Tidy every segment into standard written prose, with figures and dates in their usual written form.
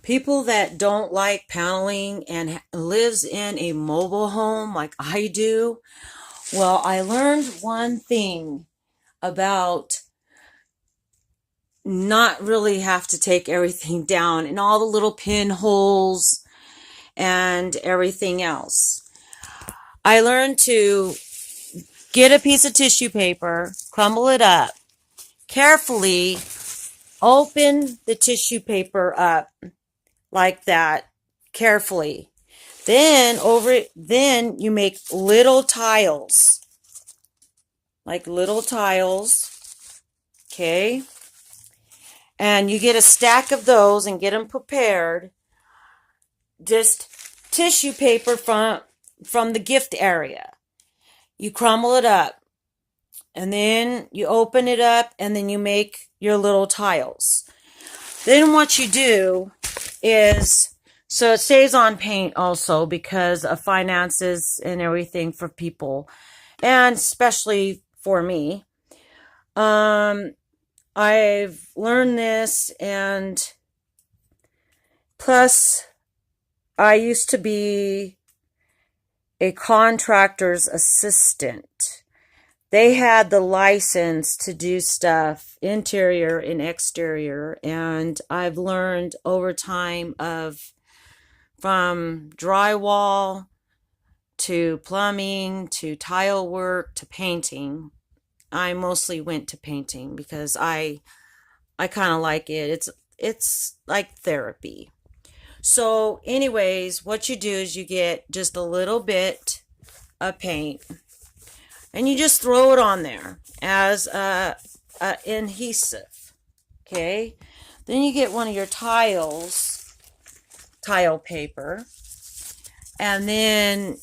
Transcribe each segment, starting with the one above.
People that don't like paneling and lives in a mobile home like I do, well, I learned one thing about not really have to take everything down and all the little pinholes and everything else. I learned to get a piece of tissue paper, crumble it up, carefully open the tissue paper up like that, carefully. Then you make little tiles, like little tiles, okay? And you get a stack of those and get them prepared. Just tissue paper from the gift area. You crumble it up, and then you open it up, and then you make your little tiles. Then what you do is, so it saves on paint also because of finances and everything for people, and especially for me. I've learned this, and plus I used to be a contractor's assistant. They had the license to do stuff, interior and exterior, and I've learned over time from drywall to plumbing to tile work to painting. I mostly went to painting because I kind of like it. It's like therapy. So anyways, what you do is you get just a little bit of paint and you just throw it on there as a adhesive. Okay? Then you get one of your tile paper, and then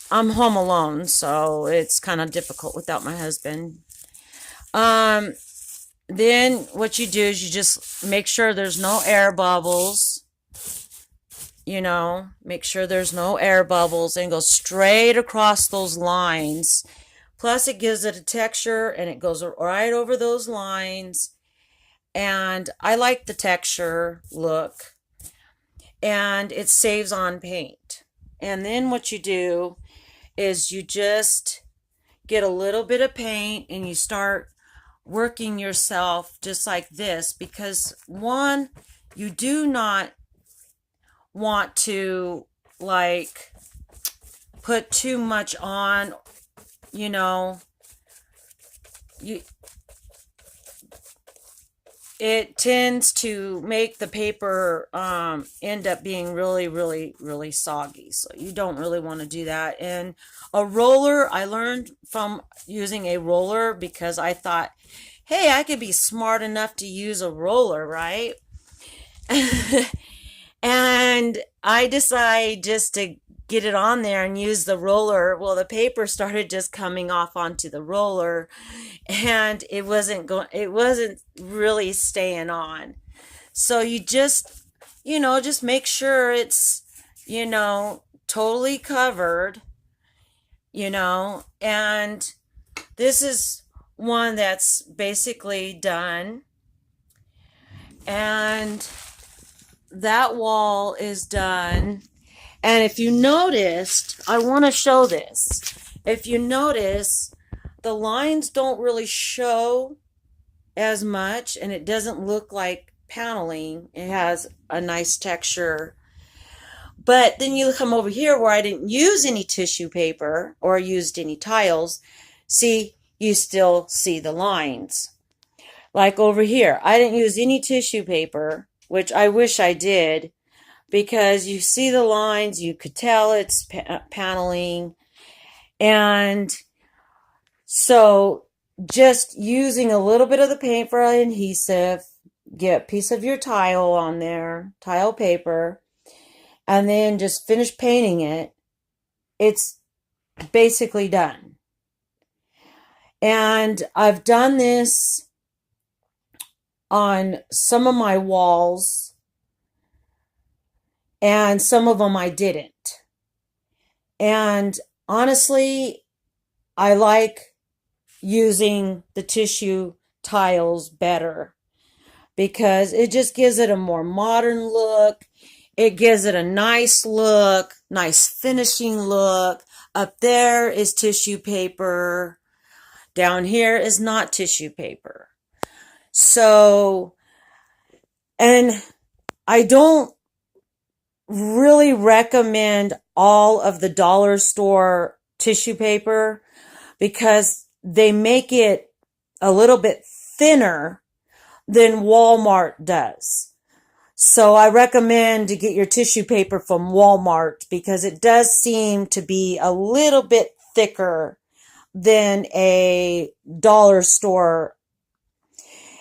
I'm home alone, so it's kind of difficult without my husband. Then what you do is you just make sure there's no air bubbles. Make sure there's no air bubbles and go straight across those lines. Plus it gives it a texture and it goes right over those lines. And I like the texture look. And it saves on paint. And then what you do is you just get a little bit of paint and you start working yourself just like this, because one, you do not want to like put too much on, you it tends to make the paper end up being really, really, really soggy. So you don't really want to do that. And a roller, I learned from using a roller because I thought, hey, I could be smart enough to use a roller, right? And I decided just to get it on there and use the roller. Well, the paper started just coming off onto the roller, and it wasn't really staying on. So you just make sure it's, totally covered, and this is one that's basically done. And that wall is done. And if you noticed, I want to show this. If you notice, the lines don't really show as much, and it doesn't look like paneling. It has a nice texture. But then you come over here where I didn't use any tissue paper or used any tiles. See, you still see the lines. Like over here, I didn't use any tissue paper, which I wish I did, because you see the lines, you could tell it's paneling. And so just using a little bit of the paint for adhesive, get a piece of your tile on there, tile paper, and then just finish painting it. It's basically done. And I've done this on some of my walls, and some of them I didn't. And honestly, I like using the tissue tiles better because it just gives it a more modern look. It gives it a nice look, nice finishing look. Up there is tissue paper. Down here is not tissue paper. So, and I don't really recommend all of the dollar store tissue paper because they make it a little bit thinner than Walmart does. So I recommend to get your tissue paper from Walmart because it does seem to be a little bit thicker than a dollar store.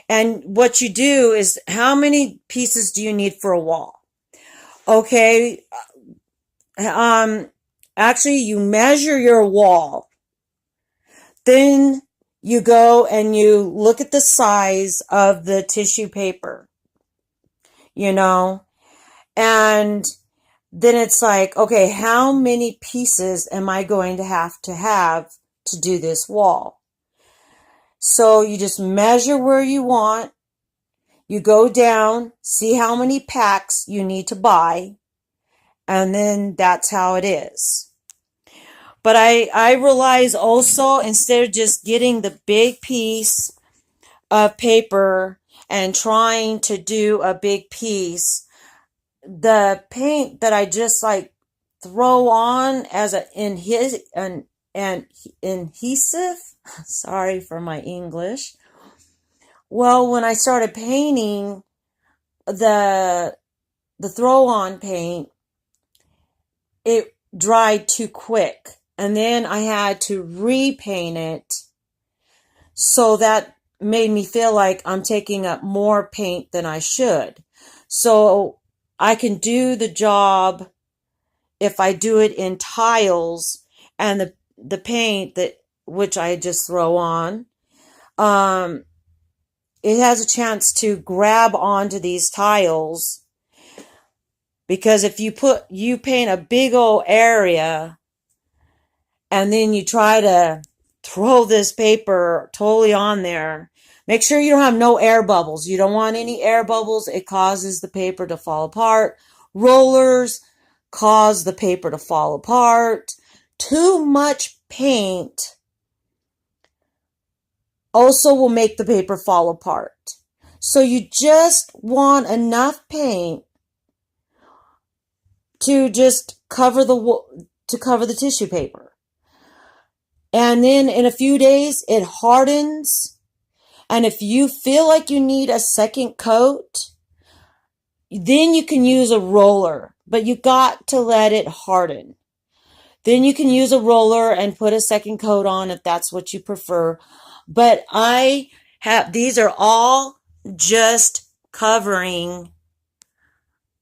And what you do is, how many pieces do you need for a wall? Okay. Actually, you measure your wall. Then you go and you look at the size of the tissue paper, and then it's like, okay, how many pieces am I going to have to do this wall? So you just measure where you want. You go down, see how many packs you need to buy, and then that's how it is. But I realize also, instead of just getting the big piece of paper and trying to do a big piece, the paint that I just like throw on as an adhesive, sorry for my English. Well, when I started painting the throw-on paint, it dried too quick. And then I had to repaint it. So that made me feel like I'm taking up more paint than I should. So I can do the job if I do it in tiles, and the paint which I just throw on, it has a chance to grab onto these tiles, because if you paint a big old area and then you try to throw this paper totally on there, make sure you don't have no air bubbles. You don't want any air bubbles. It causes the paper to fall apart. Rollers cause the paper to fall apart. Too much paint also will make the paper fall apart. So you just want enough paint to just cover the tissue paper. And then in a few days, it hardens. And if you feel like you need a second coat, then you can use a roller. But you got to let it harden. Then you can use a roller and put a second coat on if that's what you prefer. But these are all just covering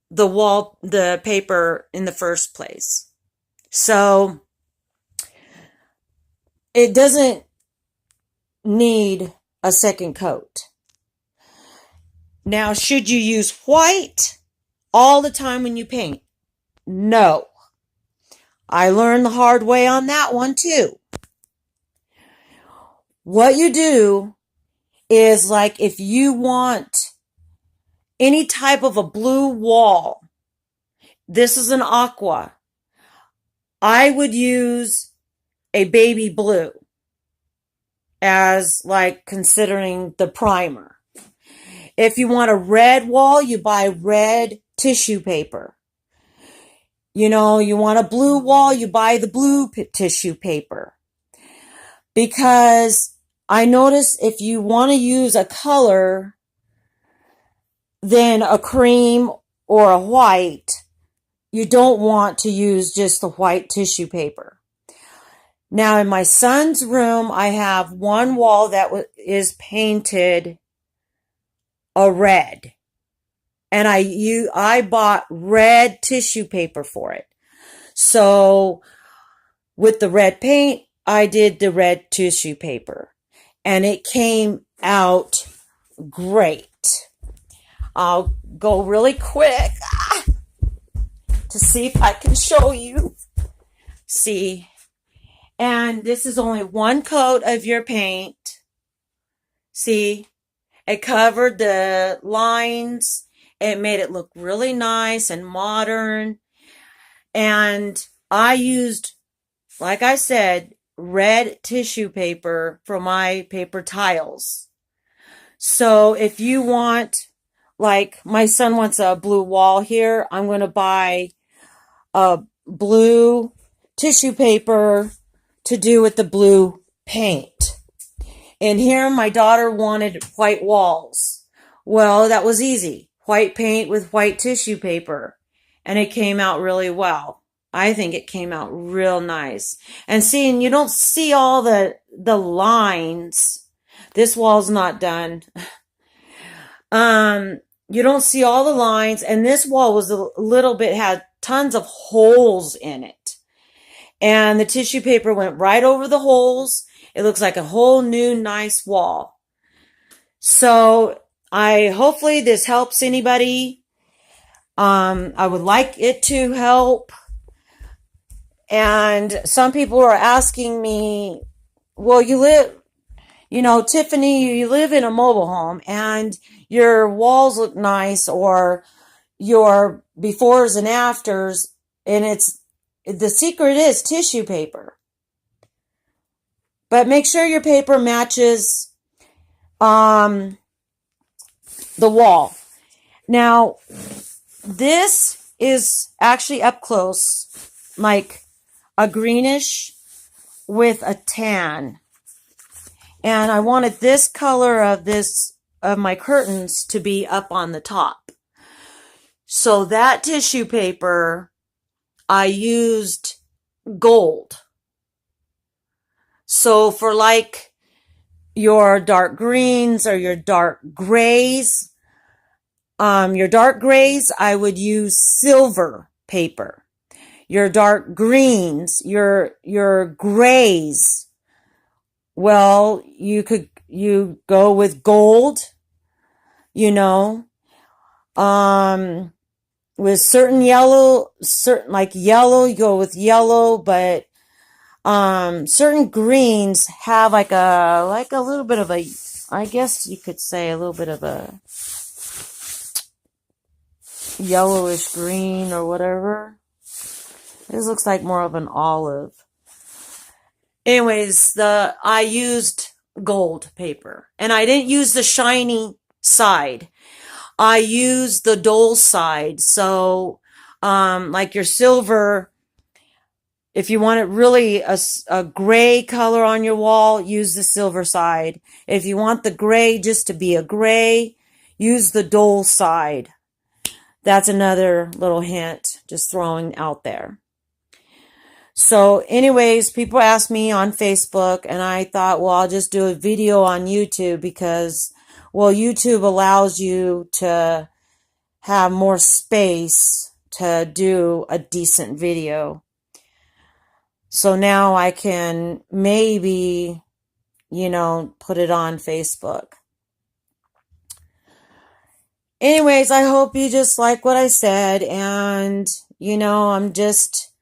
the paper in the first place. So it doesn't need a second coat. Now, should you use white all the time when you paint? No. I learned the hard way on that one too. What you do is, like, if you want any type of a blue wall, this is an aqua, I would use a baby blue as, like, considering the primer. If you want a red wall, you buy red tissue paper. You want a blue wall, you buy the blue tissue paper. Because I notice if you want to use a color, then a cream or a white, you don't want to use just the white tissue paper. Now, in my son's room, I have one wall that is painted a red. And I bought red tissue paper for it. So with the red paint, I did the red tissue paper. And it came out great. I'll go really quick to see if I can show you. See. And this is only one coat of your paint. See. It covered the lines. It made it look really nice and modern. And I used, like I said, red tissue paper for my paper tiles. So if you want, like my son wants a blue wall here, I'm going to buy a blue tissue paper to do with the blue paint. And here my daughter wanted white walls. Well, that was easy. White paint with white tissue paper. And it came out really well. I think it came out real nice. And seeing, you don't see all the lines. This wall's not done. You don't see all the lines, and this wall was a little bit, had tons of holes in it. And the tissue paper went right over the holes. It looks like a whole new nice wall. So hopefully this helps anybody. I would like it to help. And some people are asking me, well, Tiffany, you live in a mobile home and your walls look nice, or your befores and afters, and the secret is tissue paper. But make sure your paper matches the wall. Now, this is actually up close, like a greenish with a tan. And I wanted this color of my curtains to be up on the top. So that tissue paper, I used gold. So for like your dark greens or your dark grays, I would use silver paper. Your dark greens, your grays, well, you go with gold, with certain yellow, you go with yellow, but certain greens have like a little bit of a, I guess you could say a little bit of a yellowish green or whatever. This looks like more of an olive. Anyways, I used gold paper, and I didn't use the shiny side. I used the dull side. So, like your silver, if you want it really a gray color on your wall, use the silver side. If you want the gray just to be a gray, use the dull side. That's another little hint, just throwing out there. So anyways, people asked me on Facebook, and I thought, well, I'll just do a video on YouTube because, well, YouTube allows you to have more space to do a decent video. So now I can maybe, put it on Facebook. Anyways, I hope you just like what I said, and, I'm just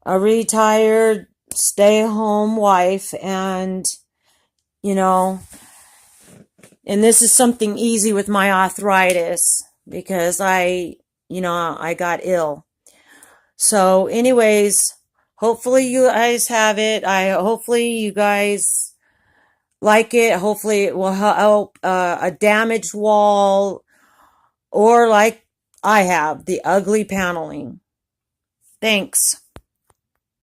a retired stay-at-home wife, and this is something easy with my arthritis because I got ill. So anyways, hopefully you guys have it. Hopefully you guys like it. Hopefully it will help a damaged wall, or like I have, the ugly paneling. Thanks.